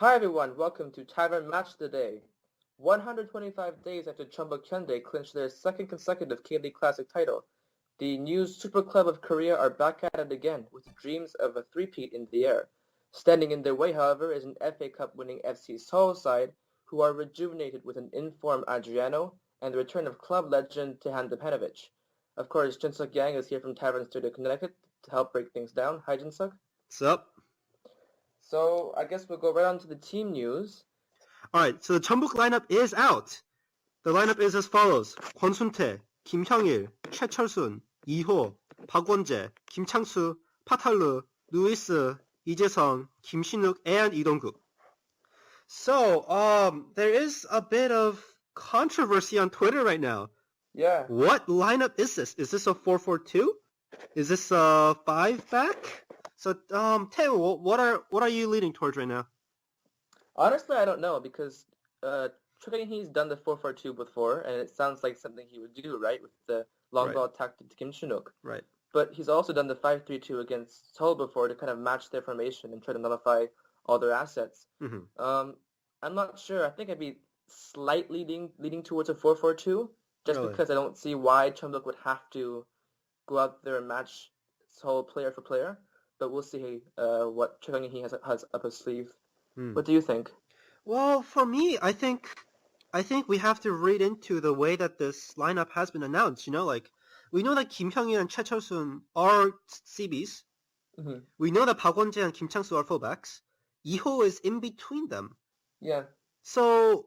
Hi everyone, welcome to Tavern Match today. 125 days after Jeonbuk Hyundai clinched their second consecutive K-League Classic title, the new Super Club of Korea are back at it again with dreams of a three-peat in the air. Standing in their way, however, is an FA Cup winning FC Seoul side who are rejuvenated with an in-form Adriano and the return of club legend Tehan Depanovic. Of course, Jinseok Yang is here from Tavern Studio Connecticut to help break things down. Hi Jinseok. What's up? So I guess we'll go right on to the team news. Alright, so the Jeonbuk lineup is out. The lineup is as follows. 권순태, 김형일, 최철순, 이호, 박원재, 김창수, 파탈루, 루이스, 이재성, 김신욱, and 이동국. So, there is a bit of controversy on Twitter right now. Yeah. What lineup is this? Is this a 4-4-2? Is this a 5-back? So, Tae, what are you leaning towards right now? Honestly, I don't know because He's done the 4-4-2 before, and it sounds like something he would do, right, with the long ball tactic to Kim Shinuk. Right. But he's also done the 5-3-2 against Seoul before to kind of match their formation and try to nullify all their assets. Mm-hmm. I'm not sure. I think I'd be slightly leaning towards a 4-4-2, just because I don't see why Jeonbuk would have to go out there and match Seoul player for player. But we'll see what He has up his sleeve. What do you think? Well, for me, I think we have to read into the way that this lineup has been announced. You know, like we know that Kim Hyung-il and Choi Chol-sun are CBs. Mm-hmm. We know that Park Won-jae and Kim Chang-soo are fullbacks. Iho is in between them. Yeah. So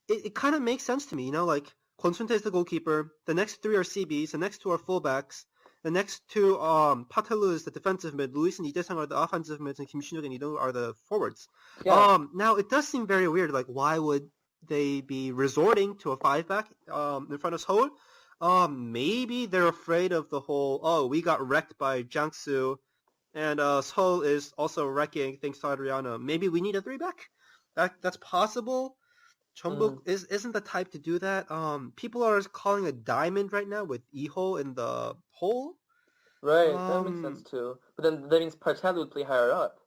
it kind of makes sense to me. You know, like Kwon Sun-tae is the goalkeeper. The next three are CBs. The next two are fullbacks. The next two, Patalu is the defensive mid, Luis and Lee Dae-sang are the offensive mids, and Kim Shin-wook and Lee are the forwards. Yeah. Now, it does seem very weird. Like, why would they be resorting to a 5-back in front of Seoul? Maybe they're afraid of the whole, we got wrecked by Jiangsu, and Seoul is also wrecking thanks to Adriano. Maybe we need a 3-back? That's possible. Jeonbuk isn't the type to do that. People are calling a diamond right now with Iho in the hole. Right, that makes sense too. But then that means Patalu would play higher up.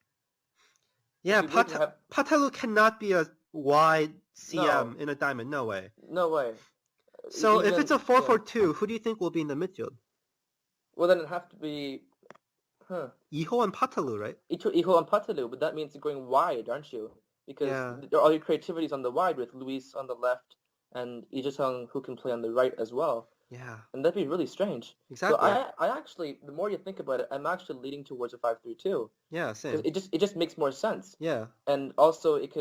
Yeah, Patalu cannot be a wide CM in a diamond. No way. No way. So if it's a 4-4-2, who do you think will be in the midfield? Well, then it'd have to be... Iho and Patalu, right? Iho and Patalu, but that means you're going wide, aren't you? Because all your creativity is on the wide with Luis on the left and Lee Jae-sung who can play on the right as well. Yeah. And that'd be really strange. Exactly. So I actually, the more you think about it, I'm actually leaning towards a 5-3-2. Yeah, same. It just makes more sense. Yeah. And also it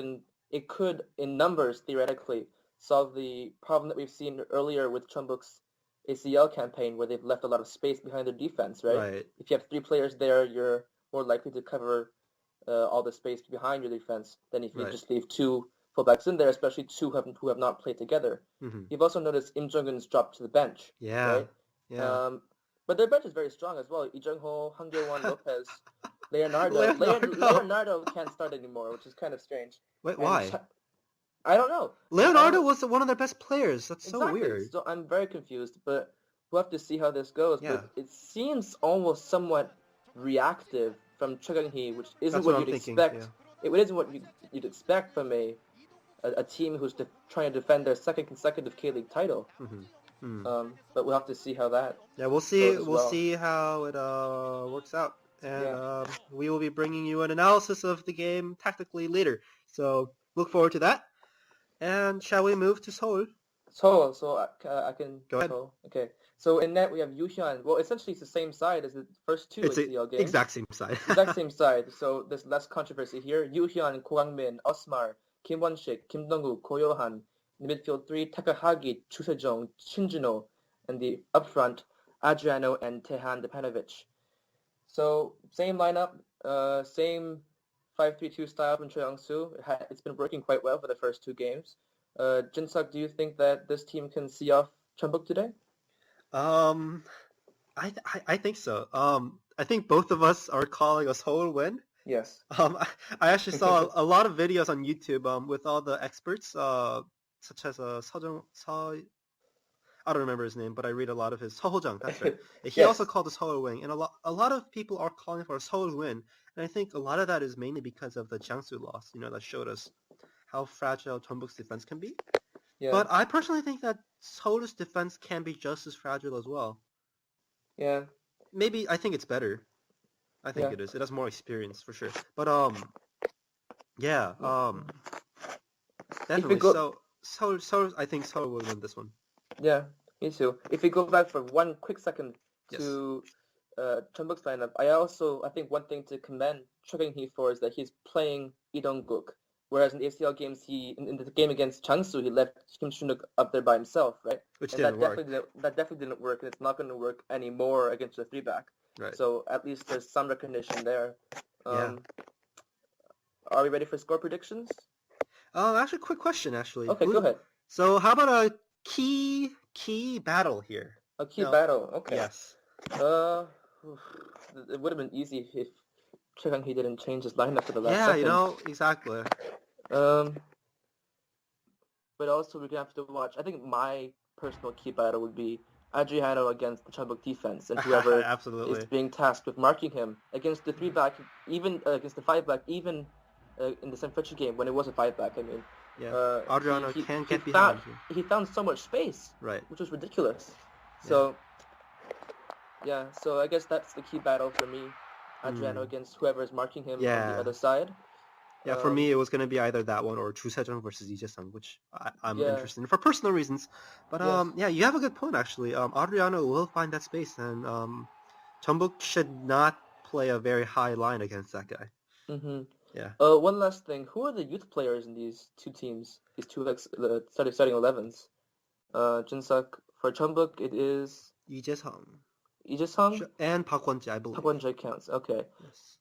could in numbers theoretically solve the problem that we've seen earlier with Jeonbuk's ACL campaign where they've left a lot of space behind their defense, right? Right. If you have three players there, you're more likely to cover all the space behind your defense than if you just leave two fullbacks in there, especially two who have not played together. Mm-hmm. You've also noticed Im Jong-un's dropped to the bench. Yeah. Right? Yeah. But their bench is very strong as well. Lee Jung-ho, Hang Jae-won, Lopez, Leonardo can't start anymore, which is kind of strange. Wait, why? I don't know. Leonardo was one of their best players. That's exactly. So weird. So I'm very confused, but we'll have to see how this goes. Yeah. But it seems almost somewhat reactive from Choi, which isn't what you'd expect. Yeah. It isn't what you'd expect from a team who's trying to defend their second consecutive K-League title. Mm-hmm. Mm. But we'll have to see how that. Yeah, we'll see. We'll see how it works out, and we will be bringing you an analysis of the game tactically later. So look forward to that. And shall we move to Seoul? Seoul. So I can go ahead. Seoul. Okay. So in net we have Yoo-hyun. Well, essentially it's the same side as the first two ACL games. Exact same side. Exact same side. So there's less controversy here. Yoo-hyun, Ko Gang-min, Osmar, Kim Won-sik, Kim Dong-gu, Ko Yo-han. In the midfield three, Takahagi, Chu Se-jong, Shin Jin-ho. And the up front, Adriano and Tehan Depanovic. So same lineup, same 5-3-2 style from Choi Young-soo. It's been working quite well for the first two games. Jinseok, do you think that this team can see off Jeonbuk today? I think so. I think both of us are calling a Seoul win. Yes. I actually saw a lot of videos on YouTube with all the experts, such as I don't remember his name, but I read a lot of his Seoljang. That's right. He Yes. also called the Seoul win, and a lot of people are calling for a Seoul win, and I think a lot of that is mainly because of the Jiangsu loss. That showed us how fragile Jeonbuk's defense can be. Yeah. But I personally think that Seoul's defense can be just as fragile as well. Yeah. Maybe I think it's better. I think Yeah. it is. It has more experience for sure. But yeah, definitely. So I think Seoul will win this one. Yeah, me too. If we go back for one quick second Yes. to Jeonbuk's lineup, I think one thing to commend Choi for is that he's playing Lee Dong-guk, whereas in ACL games, in the game against Changsu, he left Kim Chun-wook up there by himself, right? Which and didn't work. That definitely didn't work, and it's not going to work anymore against the 3-back. Right. So at least there's some recognition there. Yeah. Are we ready for score predictions? Actually, quick question, actually. Okay, go ahead. So how about a key battle here? A key battle, okay. Yes. It would have been easy if Choi didn't change his lineup to the last second. Yeah, exactly. But also we're gonna have to watch. I think my personal key battle would be Adriano against the Jeonbuk defense, and whoever Absolutely. is being tasked with marking him against the 3-back, even against the 5-back, even in the San Francisco game when it was a 5-back. I mean, yeah. Adriano can't get behind. behind. He found so much space, right? Which was ridiculous. So, so I guess that's the key battle for me. Adriano against whoever is marking him on the other side. Yeah, for me, it was going to be either that one or Chu Sejong versus Lee Jae-sung, which I'm interested in for personal reasons. But you have a good point, actually. Adriano will find that space, and Jeonbuk should not play a very high line against that guy. Mm-hmm. Yeah. One last thing. Who are the youth players in these two teams? These two starting 11s. Jinseok for Jeonbuk, it is Lee Jae-sung. And Park Won-jae, I believe. Park Won-jae counts. Okay. Yes.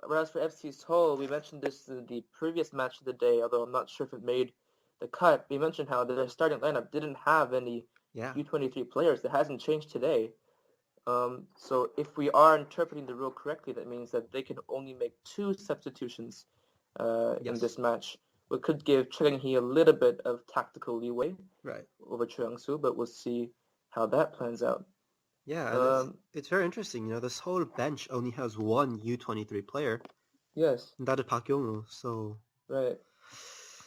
Whereas for FC Seoul, we mentioned this in the previous match of the day, although I'm not sure if it made the cut. We mentioned how their starting lineup didn't have any U23 players. That hasn't changed today. So if we are interpreting the rule correctly, that means that they can only make 2 substitutions in this match. We could give Choi Hee a little bit of tactical leeway over Choi Young-soo, but we'll see how that plans out. Yeah, it's very interesting. This whole bench only has one U23 player. Yes. And that is Park Yong-woo. So. Right.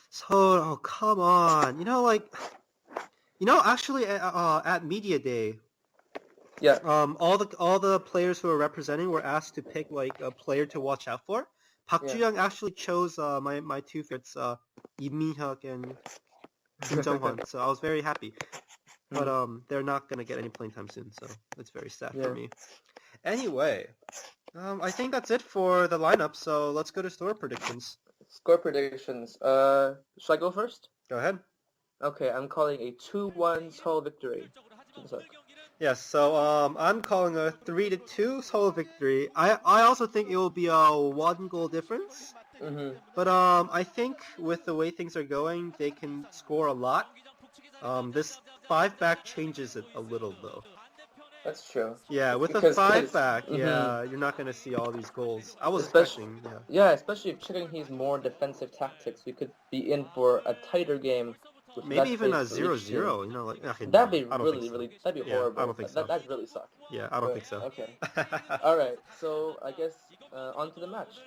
So, come on. Actually, at Media Day. Yeah. All the players who are representing were asked to pick like a player to watch out for. Park Ju-young actually chose my two favorites, Lee Min-hyuk and Kim Jong-hwan. So I was very happy. But they're not gonna get any playing time soon, so it's very sad for me. Anyway, I think that's it for the lineup. So let's go to score predictions. Score predictions. Should I go first? Go ahead. Okay, I'm calling a 2-1 Seoul victory. Yes, so I'm calling a 3-2 Seoul victory. I also think it will be a 1-goal difference. Mm-hmm. But I think with the way things are going, they can score a lot. This 5-back changes it a little, though. That's true. Yeah, with a 5-back, you're not going to see all these goals. I was expecting, Yeah, especially if Choi He's more defensive tactics, we could be in for a tighter game. Maybe even a 0-0, that'd be that'd be horrible. I don't think so. That'd really suck. Yeah, I don't think so. Okay. All right, so I guess on to the match.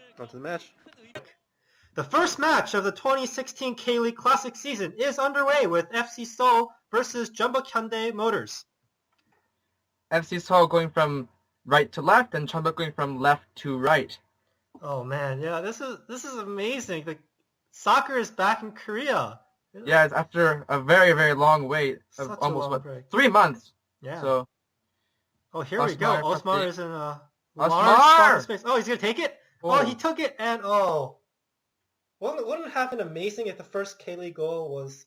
The first match of the 2016 K-League Classic season is underway with FC Seoul versus Jeonbuk Hyundai Motors. FC Seoul going from right to left and Jeonbuk going from left to right. Oh man, yeah, this is amazing. The soccer is back in Korea. Yeah, it's after a very, very long wait of almost 3 months. Yeah. So. Oh, here we go. Osmar is in a large Osmar! spot of space. Oh, he's gonna take it. Oh, he took it, and wouldn't it have been amazing if the first K-League goal was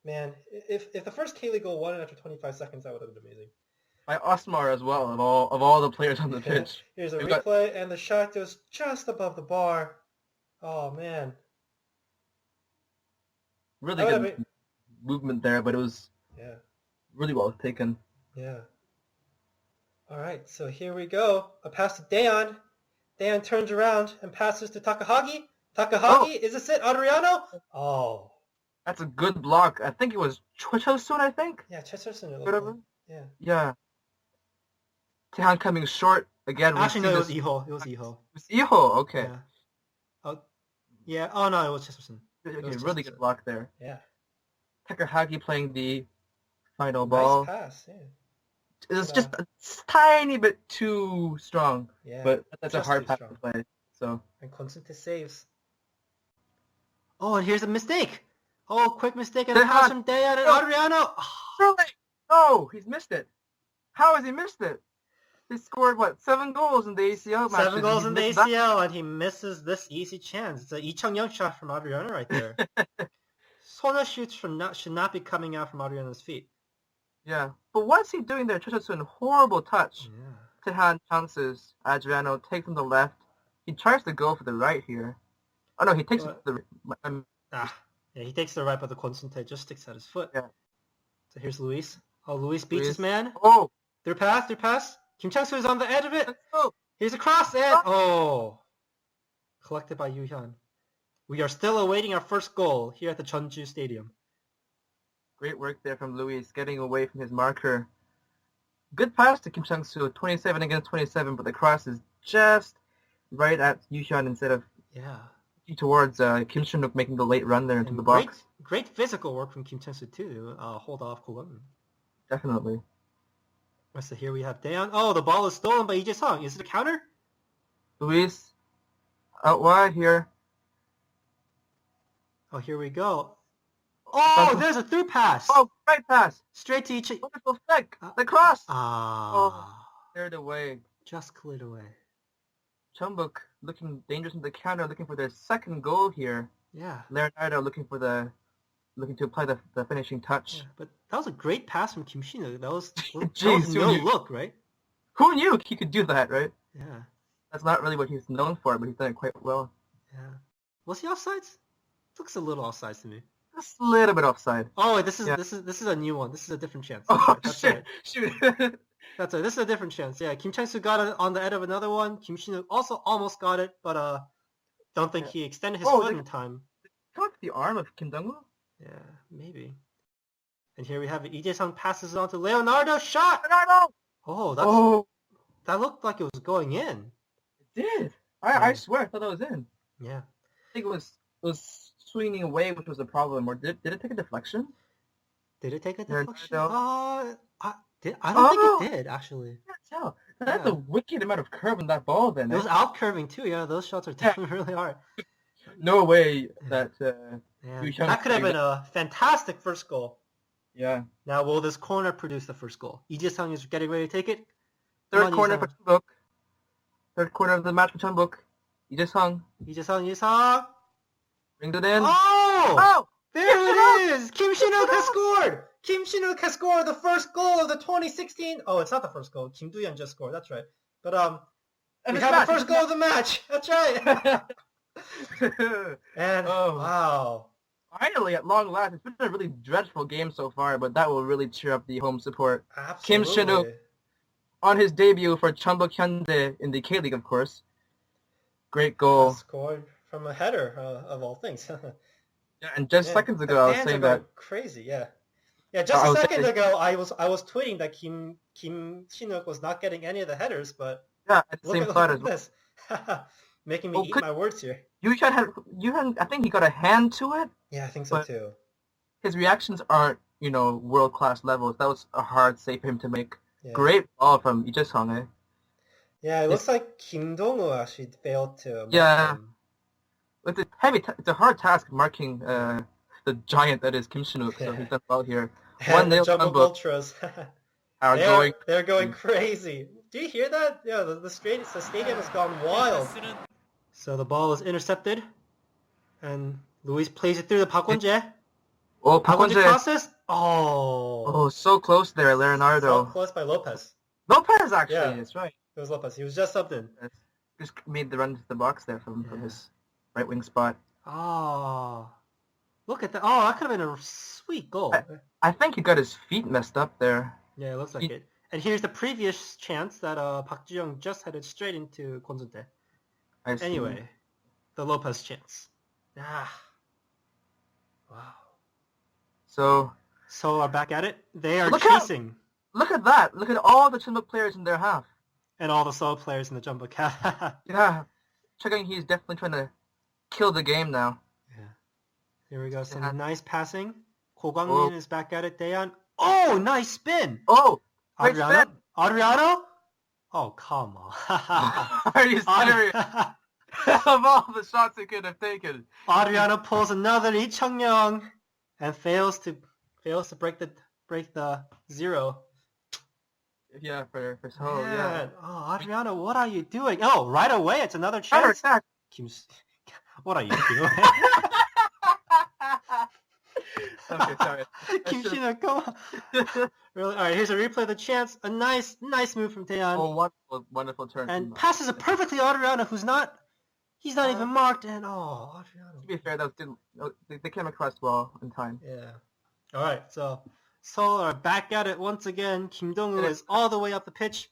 man? If the first K-League goal won it after 25 seconds, that would have been amazing. By Osmar as well, of all the players on the pitch. Here's a replay, and the shot goes just above the bar. Oh man. Really good movement there, but it was really well taken. Yeah. All right, so here we go. A pass to Daeon. Daeon turns around and passes to Takahagi. Takahagi, is this it? Adriano? Oh. That's a good block. I think it was Chosun, I think? Yeah, Chesterson. Whatever. Yeah. Yeah. Taehan coming short. Again, Actually, no, it was this. Iho. It was Iho. It was Iho, okay. Yeah. Oh, yeah. Oh no, it was Chesterson. Okay, really good block there. Yeah. Takahagi playing the final Nice ball. pass. Yeah. It was just a tiny bit too strong. Yeah. But that's a Just hard too pass strong. to play. So. And Consente saves. Oh, and here's a mistake. Oh, quick mistake and a pass from Dayan and Adriano. Really? No, he's missed it. How has he missed it? He scored, 7 goals in the ACL match. 7 goals in the ACL, and he misses this easy chance. It's an Lee Chung-young shot from Adriano right there. Sona shoots should not be coming out from Adriano's feet. Yeah. But what's he doing there? Chosun, horrible touch. Yeah. Taehan chances. Adriano takes from the left. He tries to go for the right here. Oh no, he takes the yeah, he takes the right, but the Consente just sticks out his foot. Yeah. So here's Luis. Oh, Luis beats his man. Oh! Their pass. Kim Chang-soo is on the edge of it. Let's go! Here's a cross and collected by Yu Hyun. We are still awaiting our first goal here at the Jeonju Stadium. Great work there from Luis, getting away from his marker. Good pass to Kim Chang-soo, 27 against 27, but the cross is just right at Yu Hyun instead of towards Kim Shin-wook making the late run there into the box. Great physical work from Kim Chang-soo too. Hold off Kogan. Definitely. So here we have Daeon. Oh, the ball is stolen by Lee Jae-sung. Is it a counter? Luis, out wide here. Oh, here we go. Oh, there's a through pass. Oh, great pass. Straight to each. Wonderful flick. The cross. Oh, cleared away. Just cleared away. Jeonbuk looking dangerous in the counter, looking for their second goal here. Yeah. Leonardo looking to apply the finishing touch. Yeah, but that was a great pass from Kim Shin-wook. That was Jeez, no look, right? Who knew he could do that, right? Yeah. That's not really what he's known for, but he's done it quite well. Yeah. Was he offsides? Looks a little offsides to me. Just a little bit offside. Oh, this is a new one. This is a different chance. That's right. Shoot. That's right. This is a different chance. Yeah, Kim Chang-soo got it on the end of another one. Kim Shin-wook also almost got it, but don't think he extended his foot in time. Caught the arm of Kim Dong-woo? Yeah, maybe. And here we have it. Lee Jae-sung passes it on to Leonardo. Shot! Leonardo! Oh, that looked like it was going in. It did. I swear I thought that was in. Yeah. I think it was swinging away, which was the problem. Or did it take a deflection? Did it take a deflection? I don't think it did, actually. I can't tell. That's a wicked amount of curve in that ball, then. It was out curving, too. Yeah, those shots are definitely really hard. No way that... that could have been a fantastic first goal. Yeah. Now, will this corner produce the first goal? Lee Jae-sung is getting ready to take it. Third corner for Jeonbuk. Third corner of the match for Jeonbuk. Lee Jae-sung. Lee Jae-sung. Brings it in. Oh! There it is! Kim Shin-wook has scored! Kim Shin-wook has scored the first goal of the 2016... Oh, it's not the first goal. Kim Do-yeon just scored. That's right. But, we have the first goal of the match. That's right. And, wow. Finally, at long last, it's been a really dreadful game so far, but that will really cheer up the home support. Absolutely. Kim Shin-wook, on his debut for Jeonbuk Hyundai in the K-League, of course. Great goal. Scored from a header, of all things. Yeah, and just seconds ago, I was saying that... Crazy, yeah. Yeah, just a second ago, I was tweeting that Kim Shin-wook was not getting any of the headers, but... Yeah, at the same thought as well. Making me eat my words here. Yu Hyun, I think he got a hand to it. Yeah, I think so too. His reactions aren't, world-class levels. That was a hard save for him to make. Yeah. Great ball from Lee Jae-sung, Yeah, it looks like Kim Dong-woo actually failed to... It's a hard task marking the giant that is Kim Shin-wook, so he's done well here. And the Jeonbuk Ultras. They're going crazy. Do you hear that? Yeah, the stadium has gone wild. So the ball is intercepted, and Luis plays it through the Park Won-jae. Oh, Park Won-jae crosses. Oh, so close there, Leonardo. So close by Lopez. Lopez, actually, that's right. It was Lopez. He was just subbed in. Just made the run to the box there from his right wing spot. Oh, look at that. Oh, that could have been a sweet goal. I think he got his feet messed up there. Yeah, it looks like it. And here's the previous chance that Park Ji-young just headed straight into Kwon-sun-tae. Anyway, the Lopez chance. Wow. So Seoul are back at it. They are Look chasing. look at that. Look at all the Jeonbuk players in their half. And all the Seoul players in the Jeonbuk half. Yeah. Checking he's definitely trying to kill the game now. Yeah. Here we go. Some Yeah. nice passing. Ko Oh. Gwangmin is back at it. Daeyeon. Oh, nice spin. Oh! Great Adriano? spin! Adriano? Oh, come on. Are you serious? Of all the shots he could have taken. Adriano pulls another Lee Chung-young and fails to break the zero. Yeah, for Seoul, yeah. Man. Oh, Adriano, what are you doing? Oh, right away, it's another Counter chance. attack. What are you doing? Okay, sorry. Kim Shin-wook, come on. Really? All right, here's a replay of the chance. A nice move from Taeyeon. Oh, wonderful turn. And passes it perfectly to Adriano, he's not even marked. And Adriano. To be fair, they came across well in time. Yeah. All right, so Seoul are back at it once again. Kim Dong-woo is all the way up the pitch.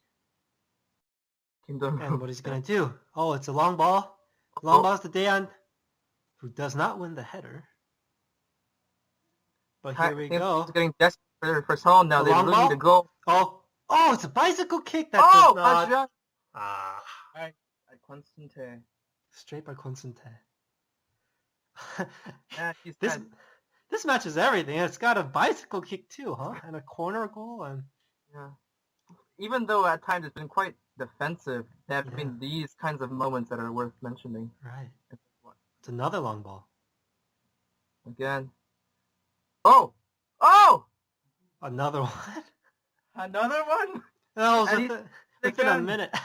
Kim Dong. And what he's going to do? Oh, it's a long ball. Long ball's to Daeyeon, who does not win the header. But here we go. He's getting desperate for Seoul now. The They long really ball? need to go. Oh, it's a bicycle kick that Oh, does not. Adrian. Ah, I concentrate. straight by Consente. Yeah, he's This dead. this match is everything. It's got a bicycle kick too, huh? And a corner goal and Yeah. Even though at times it's been quite defensive, there have Yeah. been these kinds of moments that are worth mentioning. right. It's another long ball. Again. Oh! Oh! Another one. Another one? That was And he's within a again. minute.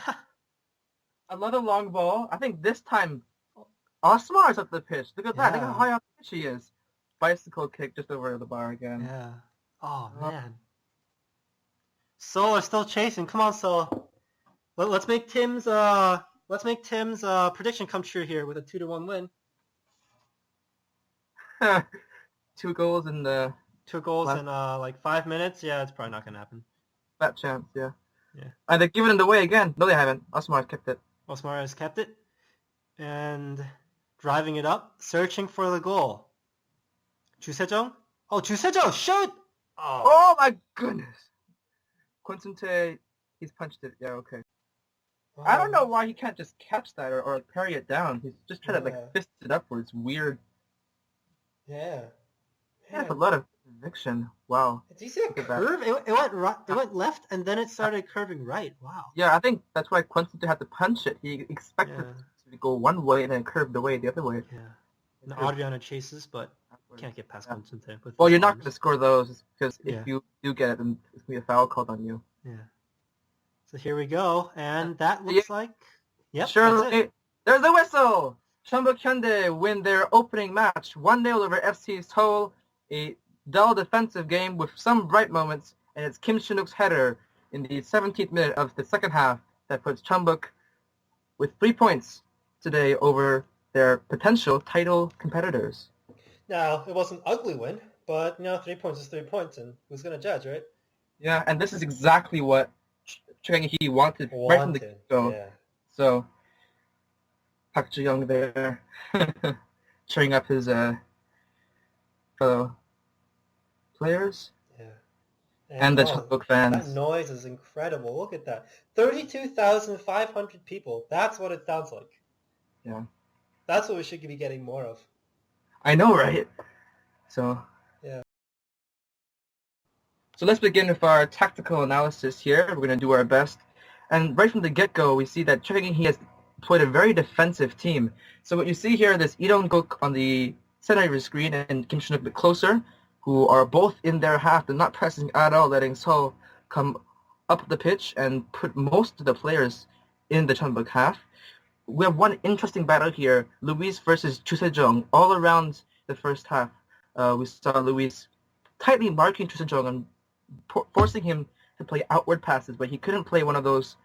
Another long ball. I think this time Osmar's at the pitch. Look at that. Look Yeah. how high up the pitch he is. Bicycle kick just over the bar again. Yeah. Oh man. Seoul are still chasing. Come on, Seoul. Let's make Tim's prediction come true here with a 2-1 win. 2 goals in the 2 goals Last- in like 5 minutes. Yeah, it's probably not gonna happen. that chance, yeah. Yeah. And they're giving it away again. No, they haven't. Osmar's kept it. Osmar has kept it and driving it up, searching for the goal. 주세정? Oh, 주세정, shoot! Oh my goodness! Quinton he's punched it. Yeah, okay. I don't know why he can't just catch that or parry it down. He's just trying to Yeah. fist it upwards. Weird. Yeah. He has a lot of conviction. Wow. Did you see a Look at that. curve? It went right, it went left and then it started curving right. Wow. Yeah, I think that's why Quinton had to punch it. He expected Yeah. it to go one way and then curved away the other way. Yeah. And Adriana chases, but can't get past Yeah. Consente. With Well, his you're not arms. going to score those because Yeah. if you do get it, then it's going to be a foul called on you. Yeah. So here we go, and that looks like. Yep. that's it. Surely, there's the whistle! Jeonbuk Hyundai win their opening match 1-0 over FC Seoul. A dull defensive game with some bright moments, and it's Kim Shin-wook's header in the 17th minute of the second half that puts Jeonbuk with 3 points today over their potential title competitors. Now, it was an ugly win, but 3 points is 3 points, and who's going to judge, right? Yeah, and this is exactly what Chang Hee wanted right from the get-go. Yeah. So, Park Ji-young there, cheering up his fellow players Yeah. and the oh, Jeonbuk that fans. noise is incredible. Look at that. 32,500 people. That's what it sounds like. Yeah. That's what we should be getting more of. I know, right? So, Yeah. So let's begin with our tactical analysis here. We're going to do our best. And right from the get-go, we see that Chang Hee has played a very defensive team. So what you see here, there's Lee Dong-guk on the center of your screen and Kim Shin-wook a bit closer, who are both in their half. They're not pressing at all, letting Seoul come up the pitch and put most of the players in the Jeonbuk half. We have one interesting battle here, Luis versus Chu Se-jung, all around the first half. We saw Luis tightly marking Chu Se-jung and forcing him to play outward passes, but he couldn't play one of those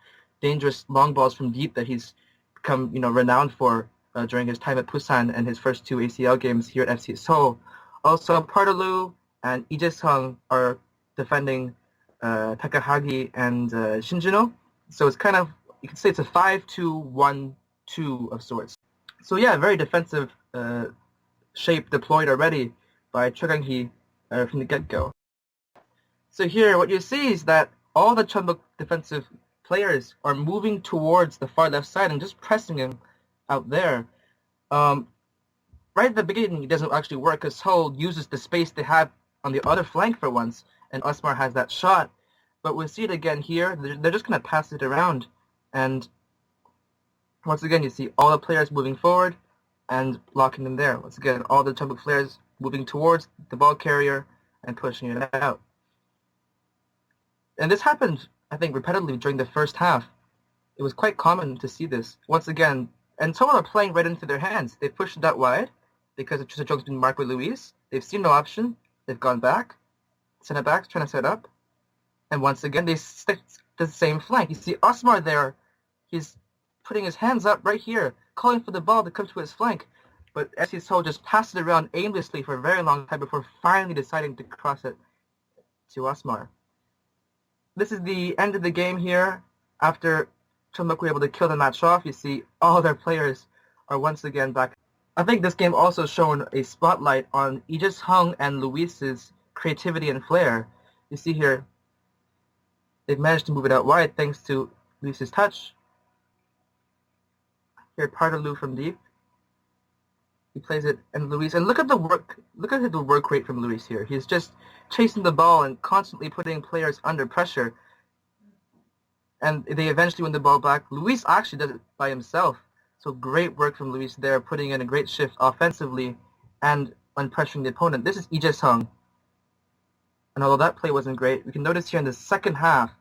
dangerous long balls from deep that he's become, renowned for during his time at Busan and his first 2 ACL games here at FC Seoul. Also, Pardalu and Lee Jae-sung are defending Takahagi and Shinjino. So it's kind of, you could say it's a 5-2-1-2 of sorts. So yeah, very defensive shape deployed already by Chang Hee from the get-go. So here, what you see is that all the Jeonbuk defensive players are moving towards the far left side and just pressing him out there. Right at the beginning, it doesn't actually work because Seoul uses the space they have on the other flank for once, and Usmar has that shot. But we'll see it again here. They're just going to pass it around, and once again, you see all the players moving forward and blocking them there. Once again, all the Jeonbuk players moving towards the ball carrier and pushing it out. And this happened, I think, repetitively during the first half. It was quite common to see this. Once again, and Seoul are playing right into their hands. They pushed it out wide because Jinseok's been marked with Luis. They've seen no option. They've gone back. Center back, trying to set up. And once again, they stick to the same flank. You see Usmar there. He's putting his hands up right here, calling for the ball to come to his flank. But FC Seoul just passed it around aimlessly for a very long time before finally deciding to cross it to Usmar. This is the end of the game here. After Jeonbuk were able to kill the match off, you see all their players are once again back. I think this game also shown a spotlight on Lee Hung and Luis's creativity and flair. You see here, they've managed to move it out wide thanks to Luis's touch. Here, Pardalu from deep. He plays it, and Luis, and look at the work rate from Luis here. He's just chasing the ball and constantly putting players under pressure. And they eventually win the ball back. Luis actually does it by himself. So great work from Luis there, putting in a great shift offensively and on pressuring the opponent. This is Lee Hung. And although that play wasn't great, we can notice here in the second half,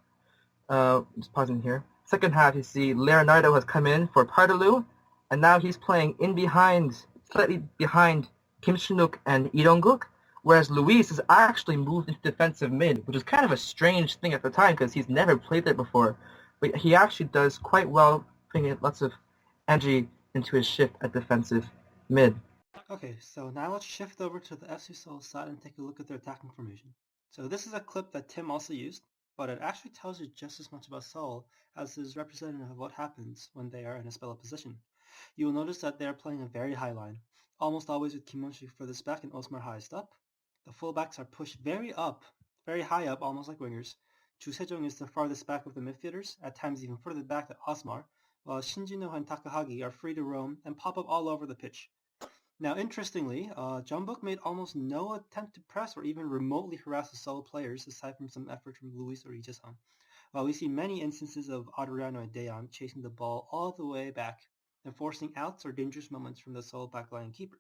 just pausing here, second half you see Leonardo has come in for Pardalu, and now he's playing in behind, slightly behind Kim Shin-wook and Lee Dong-guk, whereas Luis has actually moved into defensive mid, which is kind of a strange thing at the time because he's never played there before. But he actually does quite well, putting in lots of energy into his shift at defensive mid. Okay, so now let's shift over to the FC Seoul side and take a look at their attacking formation. So this is a clip that Tim also used, but it actually tells you just as much about Seoul as is representative of what happens when they are in a spell-up position. You will notice that they are playing a very high line, almost always with Kim Won-sik furthest back and Osmar highest up. The fullbacks are pushed very high up, almost like wingers. Ju Sejong is the farthest back of the midfielders, at times even further back than Osmar, while Shin Jin-ho and Takahagi are free to roam and pop up all over the pitch. Now, interestingly, Jeonbuk made almost no attempt to press or even remotely harass the Seoul players, aside from some effort from Luis or Lee Jae-sung, while we see many instances of Adriano and Daeon chasing the ball all the way back and forcing outs or dangerous moments from the Seoul backline keeper.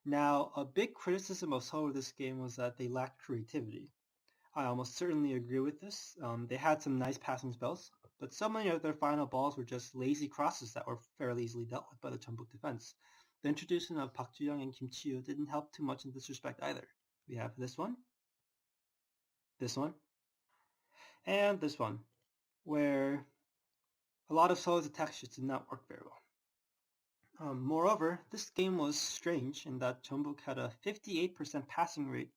Now, a big criticism of Seoul this game was that they lacked creativity. I almost certainly agree with this. They had some nice passing spells, but so many of their final balls were just lazy crosses that were fairly easily dealt with by the Jeonbuk defense. The introduction of Park Ju-young and Kim Chi-woo didn't help too much in this respect either. We have this one, and this one, where a lot of Seoul's attacks just did not work very well. Moreover, this game was strange in that Jeonbuk had a 58% passing rate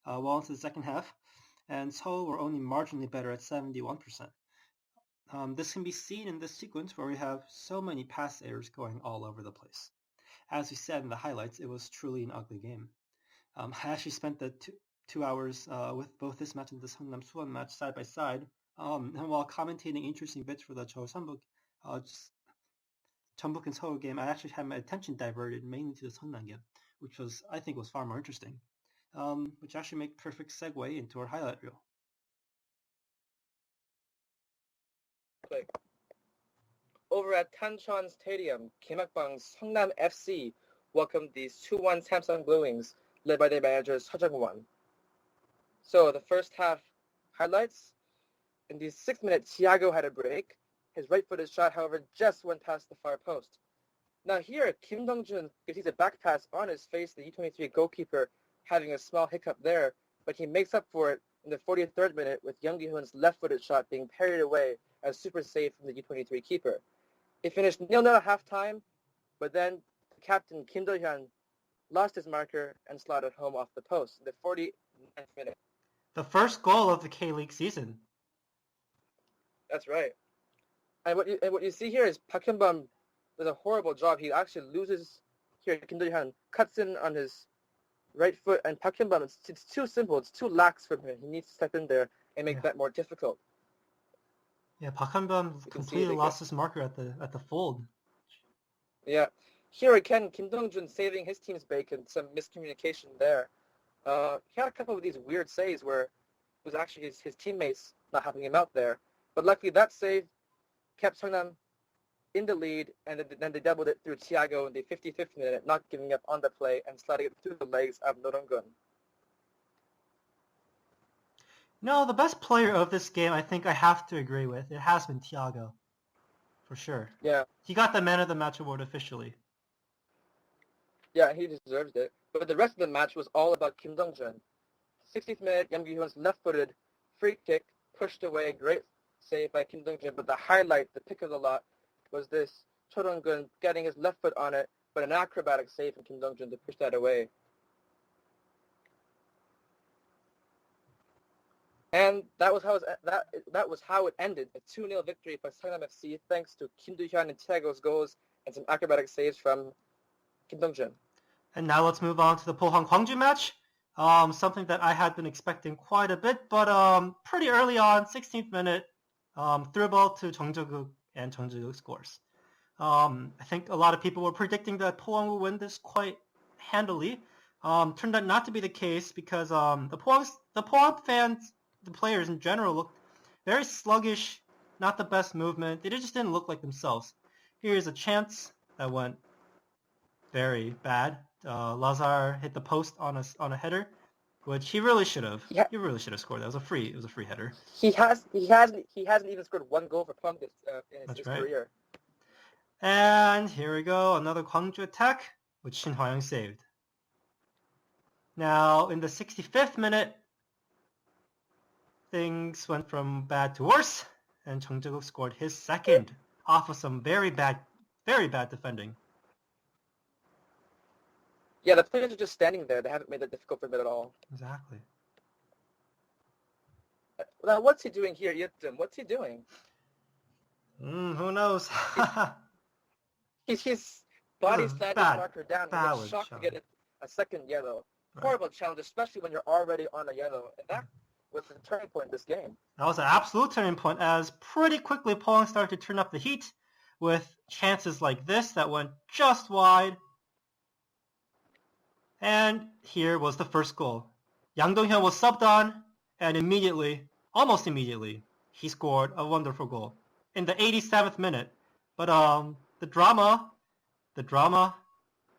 well into the second half, and Seoul were only marginally better at 71%. This can be seen in this sequence where we have so many pass errors going all over the place. As we said in the highlights, it was truly an ugly game. I actually spent the 2 hours with both this match and the Seongnam Suwon match side by side, and while commentating interesting bits for the Jeonbuk and Seoul game, I actually had my attention diverted mainly to the Seongnam game, which I think was far more interesting, which actually makes perfect segue into our highlight reel. Over at Tancheon Stadium, Gyeongbang's Seongnam FC welcomed these 2-1 Samsung Blue Wings, led by their manager Seo Jung-won. So the first half highlights. In the 6th minute, Thiago had a break. His right-footed shot, however, just went past the far post. Now here, Kim Dong-jun gives a back pass on his face, the U23 goalkeeper having a small hiccup there, but he makes up for it in the 43rd minute with Young Gi-hoon's left-footed shot being parried away as super save from the U23 keeper. It finished 0-0 at halftime, but then the captain Kim Do-hyun lost his marker and slotted home off the post in the 49th minute. The first goal of the K-League season. That's right. And what you see here is Park Hyun-bum does a horrible job. He actually loses here. Kim Do-hyun cuts in on his right foot, and Park Hyun-bum, it's too simple. It's too lax for him. He needs to step in there and make that more difficult. Yeah, Park Hyun-bum completely lost his marker at the fold. Yeah. Here again, Kim Dong-jun saving his team's bacon, some miscommunication there. He had a couple of these weird saves where it was actually his teammates not helping him out there. But luckily that save kept Seongnam in the lead, and then they doubled it through Thiago in the 55th minute, not giving up on the play and sliding it through the legs of Norongun. No, the best player of this game, I think I have to agree with. It has been Thiago, for sure. Yeah. He got the Man of the Match award officially. Yeah, he deserves it. But the rest of the match was all about Kim Dong-jun. 60th minute, Jeonbuk Hyun's left-footed free kick pushed away. Great save by Kim Dong-jun. But the highlight, the pick of the lot, was this Cho Dong-gun getting his left foot on it, but an acrobatic save from Kim Dong-jun to push that away. And that was how it ended. A 2-0 victory for Seongnam FC thanks to Kim Do-hyun and Taego's goals and some acrobatic saves from Kim Dong-jun. And now let's move on to the Pohang Gwangju match. Something that I had been expecting quite a bit, but pretty early on, 16th minute, through ball to Jeong Jae-guk, and Jeong Jae-guk scores. I think a lot of people were predicting that Pohang would win this quite handily. Turned out not to be the case because the Pohang fans, the players in general, looked very sluggish, not the best movement. They just didn't look like themselves. Here's a chance that went very bad. Lazar hit the post on a header, which he really should have. Yeah. He really should have scored. It was a free header. He hasn't even scored one goal for Pohang in his career. And here we go, another Gwangju attack, which Shin Hwa-young saved. Now in the 65th minute, things went from bad to worse, and Jeong Jae-guk scored his second off of some very bad defending. Yeah, the players are just standing there. They haven't made it difficult for him at all. Exactly. Now, what's he doing here, Yittim? What's he doing? Who knows? His body slapped his marker down. He was shocked to get a second yellow. Right. Horrible challenge, especially when you're already on a yellow. And that was the turning point in this game. That was an absolute turning point, as pretty quickly Pohang started to turn up the heat with chances like this that went just wide. And here was the first goal. Yang Dong-hyun was subbed on, and almost immediately, he scored a wonderful goal in the 87th minute. But the drama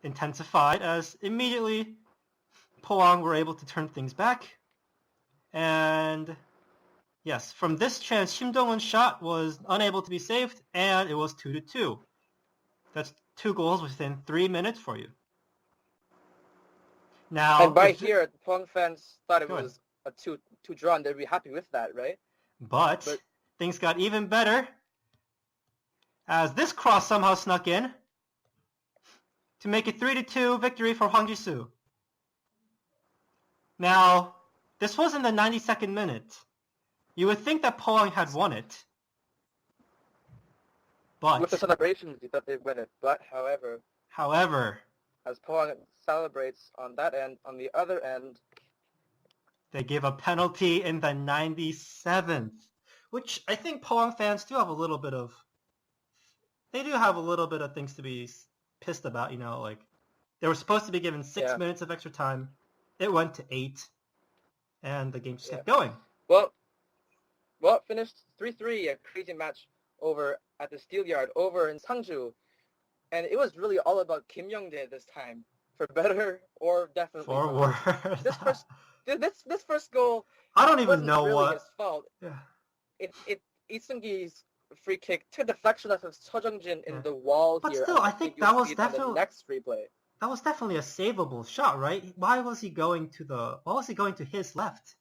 intensified as immediately Pohang were able to turn things back. And yes, from this chance, Kim Dong-un's shot was unable to be saved, and it was 2-2. That's 2 goals within 3 minutes for you. Now, and here, the Pohang fans thought it was a 2 draw, and they'd be happy with that, right? But things got even better as this cross somehow snuck in to make it 3-2 victory for Hwang Ji-soo. Now, this was in the 92nd minute. You would think that Pohang had won it. But with the celebrations, you thought they'd win it. But, however, as Pohang celebrates on that end, on the other end, they give a penalty in the 97th, which I think Pohang fans do have a little bit of. They do have a little bit of things to be pissed about, you know, like they were supposed to be given 6 minutes of extra time. It went to 8, and the game just kept going. Well, it finished 3-3, a crazy match over at the Steelyard, over in Sangju. And it was really all about Kim Young-dae this time, for better or definitely for worse. This first goal, I don't even know really what his fault. Yeah. Lee Seung-gi's free kick took a deflection off of Cho Jung-jin in the wall but here. But still, I think that was definitely the next replay. That was definitely a savable shot, right? Why was he going to his left?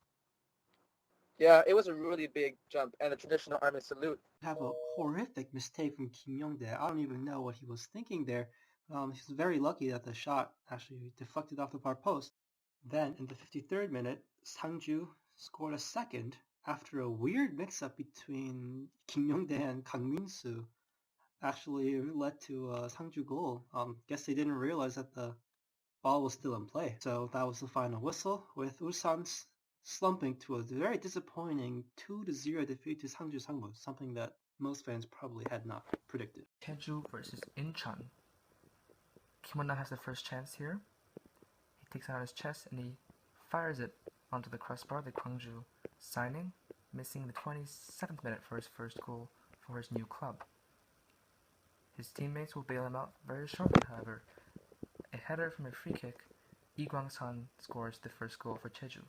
Yeah, it was a really big jump and a traditional army salute. Have a horrific mistake from Kim Young-dae. I don't even know what he was thinking there. He's very lucky that the shot actually deflected off the far post. Then, in the 53rd minute, Sangju scored a second after a weird mix-up between Kim Young-dae and Kang Min-soo. Actually led to a Sangju goal. Guess they didn't realize that the ball was still in play. So that was the final whistle, with Ulsan slumping to a very disappointing 2-0 defeat to Sangju Sangmu, something that most fans probably had not predicted. Jeju versus Incheon. Kim Won-nam has the first chance here. He takes it on his chest and he fires it onto the crossbar, the Gwangju signing, missing the 27th minute for his first goal for his new club. His teammates will bail him out very shortly, however. A header from a free kick, Lee Kwang-sun scores the first goal for Jeju.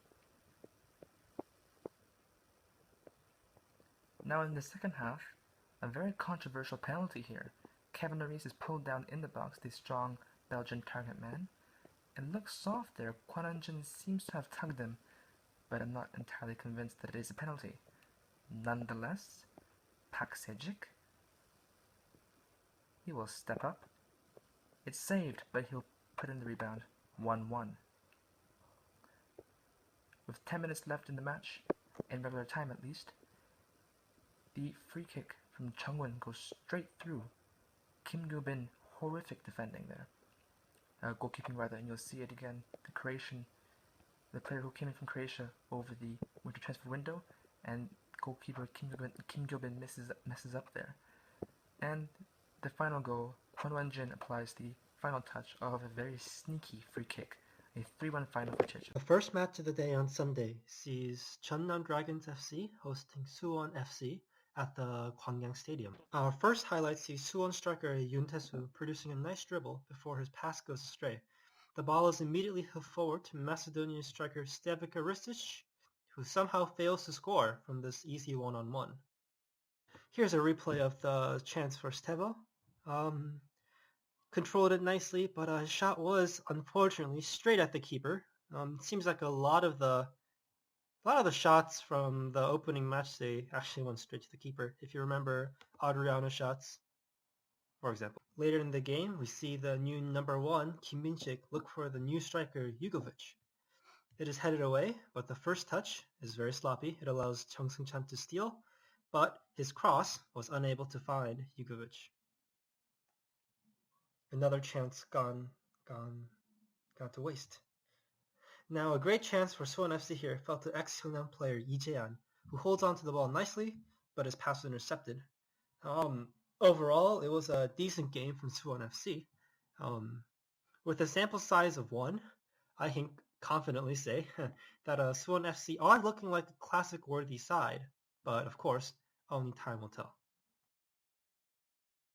Now in the second half, a very controversial penalty here. Kevin Reese is pulled down in the box, the strong Belgian target man. It looks soft there. Kwon Eun-jin seems to have tugged him, but I'm not entirely convinced that it is a penalty. Nonetheless, Park Se-jik, he will step up. It's saved, but he'll put in the rebound. 1-1. With 10 minutes left in the match, in regular time at least, the free kick from Chung-won goes straight through. Kim Gyu-bin, horrific defending there. Goalkeeping rather, and you'll see it again. The player who came in from Croatia over the winter transfer window, and goalkeeper Kim Gyu-bin messes up there. And the final goal, Kwon Won-jin applies the final touch of a very sneaky free kick. A 3-1 final for Jeju. The first match of the day on Sunday sees Jeonnam Dragons FC hosting Suwon FC at the Gwangyang Stadium. Our first highlight sees Suwon striker Yoon Tae-soo producing a nice dribble before his pass goes astray. The ball is immediately hoofed forward to Macedonian striker Stevica Ristic, who somehow fails to score from this easy one-on-one. Here's a replay of the chance for Stevo. Controlled it nicely, but his shot was unfortunately straight at the keeper. Seems like a lot of the shots from the opening match day actually went straight to the keeper. If you remember Adriano's shots, for example. Later in the game, we see the new number 1, Kim Min-sik, look for the new striker, Yugovic. It is headed away, but the first touch is very sloppy. It allows Chung Seung-chan to steal, but his cross was unable to find Yugovic. Another chance gone to waste. Now a great chance for Suwon FC here fell to ex-Hyunam player Lee Jae-an, who holds onto the ball nicely, but his pass was intercepted. Overall, it was a decent game from Suwon FC. With a sample size of 1, I can confidently say that Suwon FC are looking like a classic-worthy side, but of course, only time will tell.